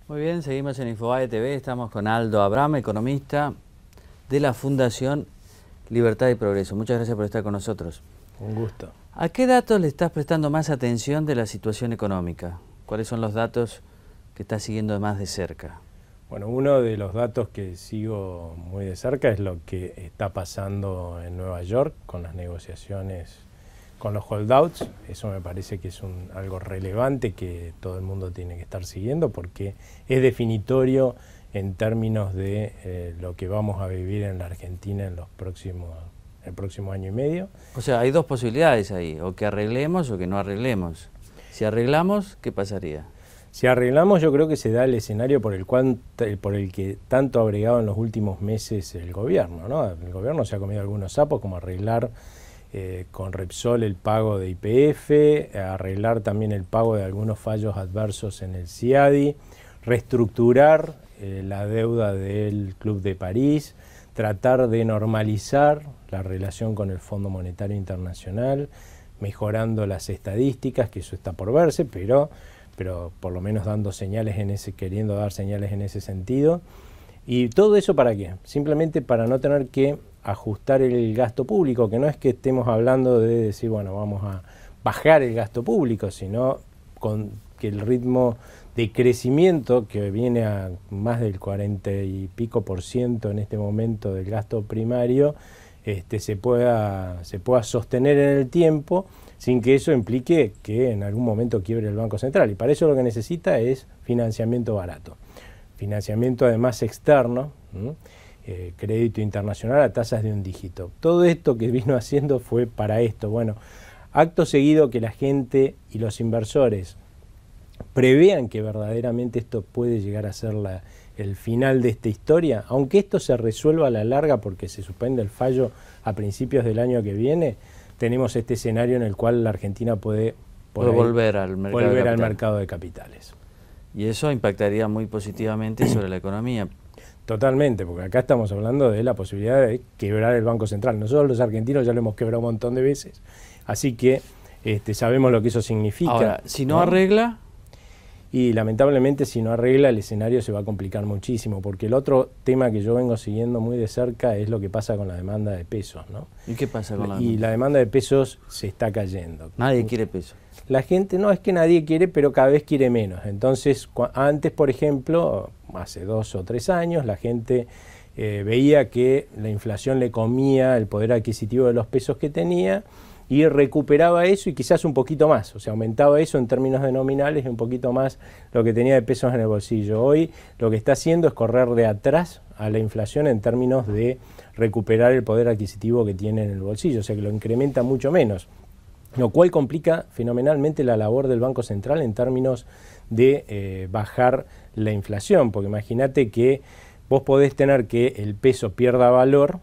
Muy bien, seguimos en Infobae TV, estamos con Aldo Abraham, economista de la Fundación Libertad y Progreso. Muchas gracias por estar con nosotros. Un gusto. ¿A qué datos le estás prestando más atención de la situación económica? ¿Cuáles son los datos que estás siguiendo más de cerca? Bueno, uno de los datos que sigo muy de cerca es lo que está pasando en Nueva York con las negociaciones con los holdouts. Eso me parece que es algo relevante que todo el mundo tiene que estar siguiendo porque es definitorio en términos de lo que vamos a vivir en la Argentina en el próximo año y medio. O sea, hay dos posibilidades ahí, o que arreglemos o que no arreglemos. Si arreglamos, ¿qué pasaría? Si arreglamos, yo creo que se da el escenario por el que tanto ha bregado en los últimos meses el gobierno, ¿no? El gobierno se ha comido algunos sapos, como arreglar con Repsol el pago de YPF, arreglar también el pago de algunos fallos adversos en el CIADI, reestructurar la deuda del Club de París, tratar de normalizar la relación con el Fondo Monetario Internacional, mejorando las estadísticas, que eso está por verse, pero por lo menos dando señales queriendo dar señales en ese sentido. ¿Y todo eso para qué? Simplemente para no tener que ajustar el gasto público, que no es que estemos hablando de decir, bueno, vamos a bajar el gasto público, sino con que el ritmo de crecimiento, que viene a más del 40 y pico % en este momento del gasto primario, se pueda sostener en el tiempo, sin que eso implique que en algún momento quiebre el Banco Central. Y para eso lo que necesita es financiamiento barato. Financiamiento además externo, crédito internacional a tasas de un dígito. Todo esto que vino haciendo fue para esto. Bueno, acto seguido que la gente y los inversores prevean que verdaderamente esto puede llegar a ser el final de esta historia, aunque esto se resuelva a la larga porque se suspende el fallo a principios del año que viene, tenemos este escenario en el cual la Argentina puede volver al mercado de capitales. Y eso impactaría muy positivamente sobre la economía. Totalmente, porque acá estamos hablando de la posibilidad de quebrar el Banco Central. Nosotros los argentinos ya lo hemos quebrado un montón de veces, así que sabemos lo que eso significa. Ahora, si no arregla... Y lamentablemente si no arregla el escenario se va a complicar muchísimo, porque el otro tema que yo vengo siguiendo muy de cerca es lo que pasa con la demanda de pesos, ¿no? ¿Y qué pasa con la demanda? Y la demanda de pesos se está cayendo. Nadie quiere pesos. La gente, no es que nadie quiere, pero cada vez quiere menos. Entonces, antes, por ejemplo, hace 2 o 3 años, la gente veía que la inflación le comía el poder adquisitivo de los pesos que tenía, y recuperaba eso y quizás un poquito más, o sea, aumentaba eso en términos de nominales y un poquito más lo que tenía de pesos en el bolsillo. Hoy lo que está haciendo es correr de atrás a la inflación en términos de recuperar el poder adquisitivo que tiene en el bolsillo, o sea que lo incrementa mucho menos, lo cual complica fenomenalmente la labor del Banco Central en términos de bajar la inflación, porque imagínate que vos podés tener que el peso pierda valor,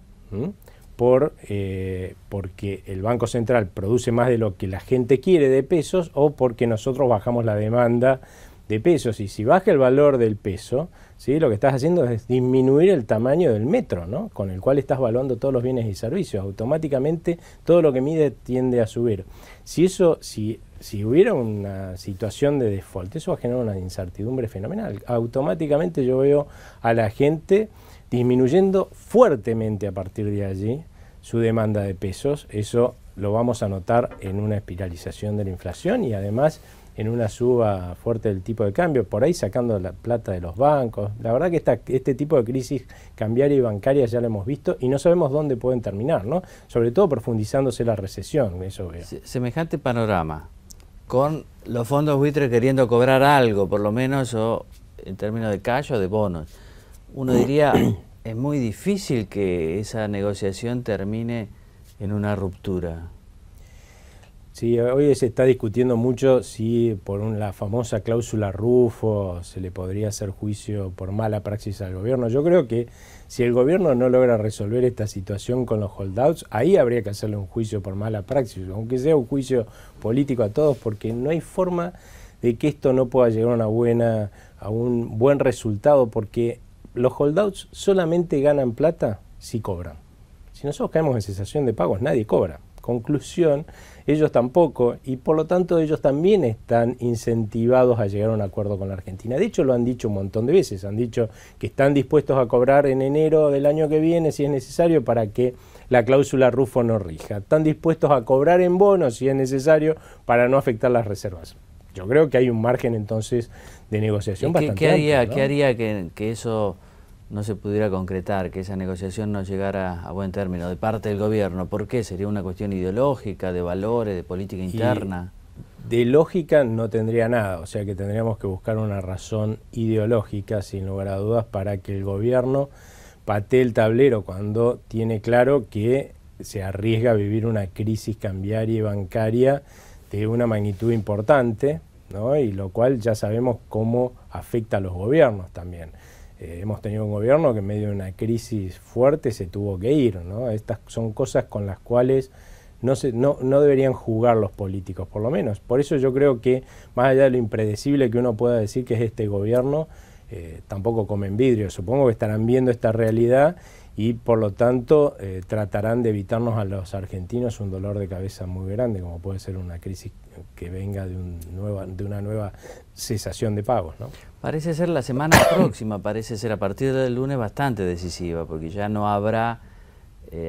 porque el Banco Central produce más de lo que la gente quiere de pesos o porque nosotros bajamos la demanda de pesos. Y si baja el valor del peso, ¿sí?, lo que estás haciendo es disminuir el tamaño del metro, ¿no?, con el cual estás valuando todos los bienes y servicios. Automáticamente todo lo que mide tiende a subir. Si hubiera una situación de default, eso va a generar una incertidumbre fenomenal. Automáticamente yo veo a la gente disminuyendo fuertemente a partir de allí su demanda de pesos. Eso lo vamos a notar en una espiralización de la inflación y además en una suba fuerte del tipo de cambio, por ahí sacando la plata de los bancos. La verdad que este tipo de crisis cambiaria y bancaria ya lo hemos visto y no sabemos dónde pueden terminar, ¿no? Sobre todo profundizándose la recesión, eso veo. Semejante panorama, con los fondos buitres queriendo cobrar algo, por lo menos, o en términos de cash o de bonos. Uno diría, es muy difícil que esa negociación termine en una ruptura. Sí, hoy se está discutiendo mucho si por la famosa cláusula Rufo se le podría hacer juicio por mala praxis al gobierno. Yo creo que si el gobierno no logra resolver esta situación con los holdouts, ahí habría que hacerle un juicio por mala praxis, aunque sea un juicio político a todos, porque no hay forma de que esto no pueda llegar a un buen resultado, porque los holdouts solamente ganan plata si cobran. Si nosotros caemos en cesación de pagos, nadie cobra. conclusión, ellos tampoco, y por lo tanto ellos también están incentivados a llegar a un acuerdo con la Argentina. De hecho, lo han dicho un montón de veces, han dicho que están dispuestos a cobrar en enero del año que viene si es necesario para que la cláusula Rufo no rija. Están dispuestos a cobrar en bonos si es necesario para no afectar las reservas. Yo creo que hay un margen entonces de negociación bastante amplio, ¿no? ¿Qué haría que eso no se pudiera concretar, que esa negociación no llegara a buen término de parte del gobierno? ¿Por qué? ¿Sería una cuestión ideológica, de valores, de política interna? De lógica no tendría nada, o sea que tendríamos que buscar una razón ideológica, sin lugar a dudas, para que el gobierno patee el tablero cuando tiene claro que se arriesga a vivir una crisis cambiaria y bancaria de una magnitud importante, ¿no? Y lo cual ya sabemos cómo afecta a los gobiernos también. Hemos tenido un gobierno que en medio de una crisis fuerte se tuvo que ir, ¿no? Estas son cosas con las cuales no deberían jugar los políticos, por lo menos. Por eso yo creo que, más allá de lo impredecible que uno pueda decir que es este gobierno, tampoco comen vidrio. Supongo que estarán viendo esta realidad y por lo tanto tratarán de evitarnos a los argentinos un dolor de cabeza muy grande, como puede ser una crisis que venga de una nueva cesación de pagos, ¿no? Parece ser la semana próxima, parece ser a partir del lunes bastante decisiva, porque ya no habrá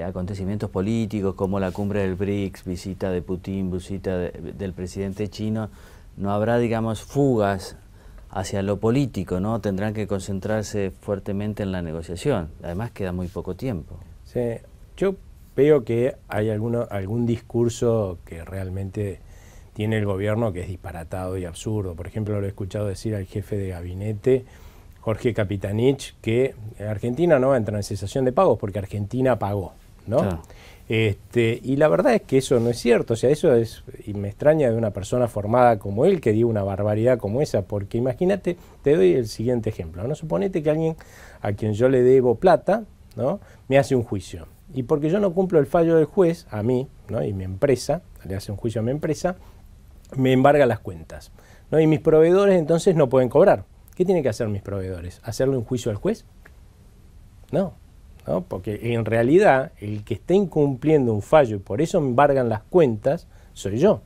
acontecimientos políticos como la cumbre del BRICS, visita de Putin, visita del presidente chino. No habrá, digamos, fugas hacia lo político, ¿no? Tendrán que concentrarse fuertemente en la negociación. Además queda muy poco tiempo. Sí, yo veo que hay algún discurso que realmente tiene el gobierno que es disparatado y absurdo. Por ejemplo, lo he escuchado decir al jefe de gabinete, Jorge Capitanich, que Argentina no va a entrar en cesación de pagos porque Argentina pagó, ¿no? Claro. Y la verdad es que eso no es cierto, o sea, eso es, y me extraña de una persona formada como él que diga una barbaridad como esa, porque imagínate, te doy el siguiente ejemplo, ¿no? Suponete que alguien a quien yo le debo plata, ¿no?, me hace un juicio, y porque yo no cumplo el fallo del juez, a mí, ¿no?, y mi empresa, le hace un juicio a mi empresa, me embarga las cuentas, ¿no?, y mis proveedores entonces no pueden cobrar. ¿Qué tienen que hacer mis proveedores? ¿Hacerle un juicio al juez? No. ¿No? Porque en realidad el que está incumpliendo un fallo y por eso me embargan las cuentas soy yo.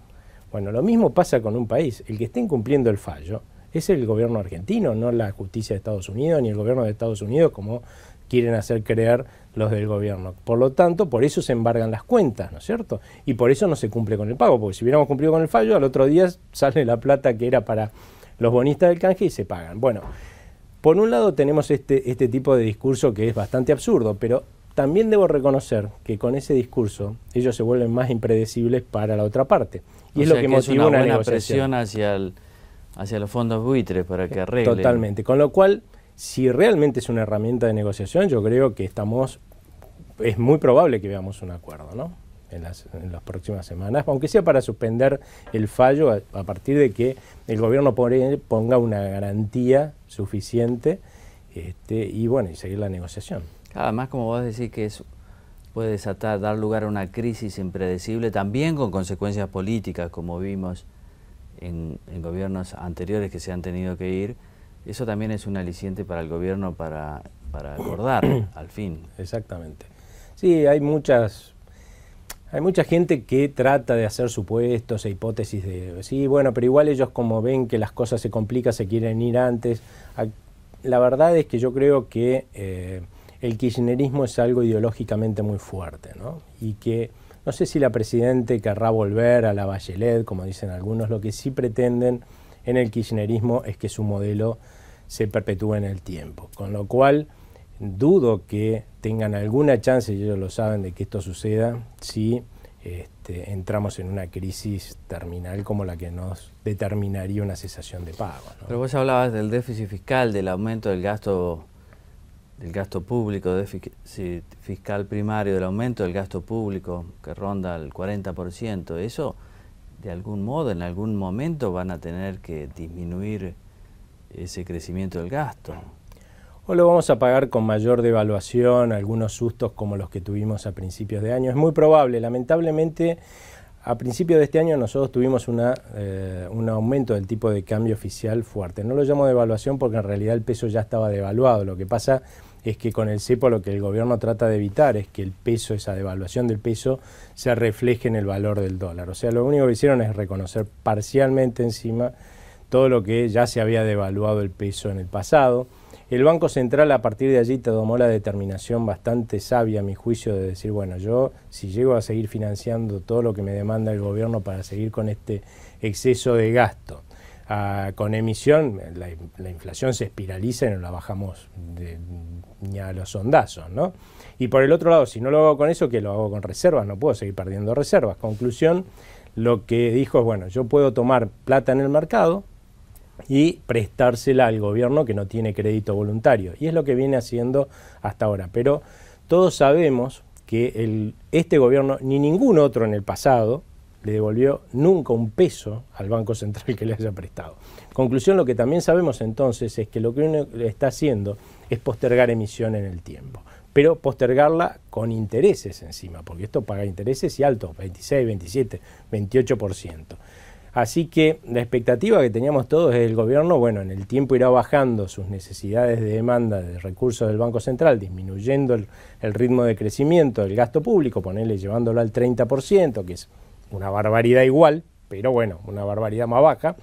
Bueno, lo mismo pasa con un país. El que está incumpliendo el fallo es el gobierno argentino, no la justicia de Estados Unidos ni el gobierno de Estados Unidos como quieren hacer creer los del gobierno. Por lo tanto, por eso se embargan las cuentas, ¿no es cierto? Y por eso no se cumple con el pago, porque si hubiéramos cumplido con el fallo, al otro día sale la plata que era para los bonistas del canje y se pagan. Bueno, por un lado tenemos este tipo de discurso que es bastante absurdo, pero también debo reconocer que con ese discurso ellos se vuelven más impredecibles para la otra parte. Y es lo que motivó una negociación. Presión hacia los fondos buitres para que arreglen. Totalmente. Con lo cual, si realmente es una herramienta de negociación, yo creo que es muy probable que veamos un acuerdo, ¿no?, en las próximas semanas, aunque sea para suspender el fallo a partir de que el gobierno ponga una garantía suficiente y bueno, y seguir la negociación. Además, como vos decís, que puede dar lugar a una crisis impredecible, también con consecuencias políticas, como vimos en gobiernos anteriores que se han tenido que ir. Eso también es un aliciente para el gobierno para acordar al fin. Exactamente. Sí, hay mucha gente que trata de hacer supuestos e hipótesis de, sí, bueno, pero igual ellos como ven que las cosas se complican, se quieren ir antes. La verdad es que yo creo que el kirchnerismo es algo ideológicamente muy fuerte, ¿no? Y que no sé si la Presidente querrá volver a la Bachelet, como dicen algunos. Lo que sí pretenden en el kirchnerismo es que su modelo se perpetúe en el tiempo, con lo cual dudo que tengan alguna chance, y ellos lo saben, de que esto suceda si entramos en una crisis terminal como la que nos determinaría una cesación de pago, ¿no? Pero vos hablabas del déficit fiscal, del aumento del gasto público, déficit fiscal primario, del aumento del gasto público que ronda el 40%. Eso, de algún modo, en algún momento van a tener que disminuir ese crecimiento del gasto. O lo vamos a pagar con mayor devaluación, algunos sustos como los que tuvimos a principios de año. Es muy probable, lamentablemente a principios de este año nosotros tuvimos un aumento del tipo de cambio oficial fuerte. No lo llamo devaluación porque en realidad el peso ya estaba devaluado. Lo que pasa es que con el cepo lo que el gobierno trata de evitar es que el peso, esa devaluación del peso, se refleje en el valor del dólar. O sea, lo único que hicieron es reconocer parcialmente encima todo lo que ya se había devaluado el peso en el pasado. El Banco Central a partir de allí tomó la determinación bastante sabia, a mi juicio, de decir, bueno, yo si llego a seguir financiando todo lo que me demanda el gobierno para seguir con este exceso de gasto, con emisión, la inflación se espiraliza y no la bajamos ni a los sondazos, ¿no? Y por el otro lado, si no lo hago con eso, ¿qué lo hago con reservas? No puedo seguir perdiendo reservas. Conclusión, lo que dijo es, bueno, yo puedo tomar plata en el mercado y prestársela al gobierno que no tiene crédito voluntario. Y es lo que viene haciendo hasta ahora. Pero todos sabemos que este gobierno, ni ningún otro en el pasado, le devolvió nunca un peso al Banco Central que le haya prestado. Conclusión, lo que también sabemos entonces es que lo que uno está haciendo es postergar emisión en el tiempo, pero postergarla con intereses encima, porque esto paga intereses y altos, 26, 27, 28%. Así que la expectativa que teníamos todos es el gobierno, bueno, en el tiempo irá bajando sus necesidades de demanda de recursos del Banco Central, disminuyendo el ritmo de crecimiento del gasto público, ponerle llevándolo al 30%, que es una barbaridad igual, pero bueno, una barbaridad más baja,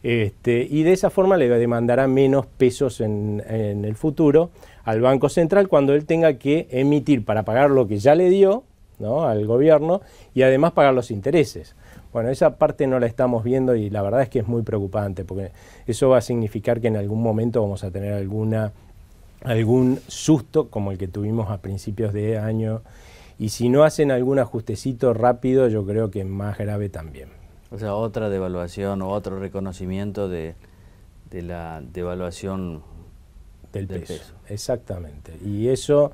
y de esa forma le demandará menos pesos en el futuro al Banco Central cuando él tenga que emitir para pagar lo que ya le dio, ¿no?, al gobierno y además pagar los intereses. Bueno, esa parte no la estamos viendo y la verdad es que es muy preocupante porque eso va a significar que en algún momento vamos a tener algún susto como el que tuvimos a principios de año. Y si no hacen algún ajustecito rápido, yo creo que más grave también. O sea, otra devaluación o otro reconocimiento de la devaluación del peso. Exactamente. Y eso,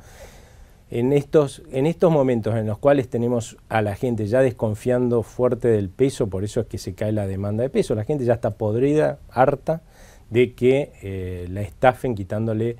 en estos momentos en los cuales tenemos a la gente ya desconfiando fuerte del peso, por eso es que se cae la demanda de peso. La gente ya está podrida, harta de que la estafen quitándole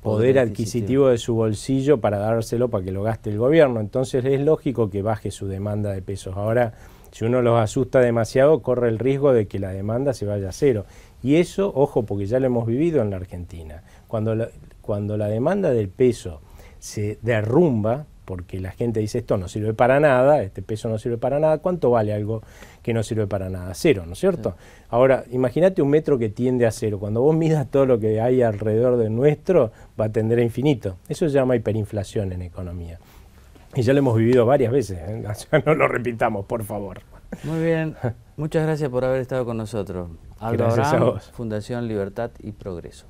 poder adquisitivo de su bolsillo para dárselo para que lo gaste el gobierno. Entonces es lógico que baje su demanda de pesos. Ahora, si uno los asusta demasiado, corre el riesgo de que la demanda se vaya a cero. Y eso, ojo, porque ya lo hemos vivido en la Argentina. Cuando la demanda del peso se derrumba, porque la gente dice esto no sirve para nada, este peso no sirve para nada, ¿cuánto vale algo que no sirve para nada? Cero, ¿no es cierto? Sí. Ahora, imagínate un metro que tiende a cero. Cuando vos midas todo lo que hay alrededor de nuestro, va a tender a infinito. Eso se llama hiperinflación en economía. Y ya lo hemos vivido varias veces, ¿eh? No lo repitamos, por favor. Muy bien. Muchas gracias por haber estado con nosotros. Aldo Abraham, Fundación Libertad y Progreso.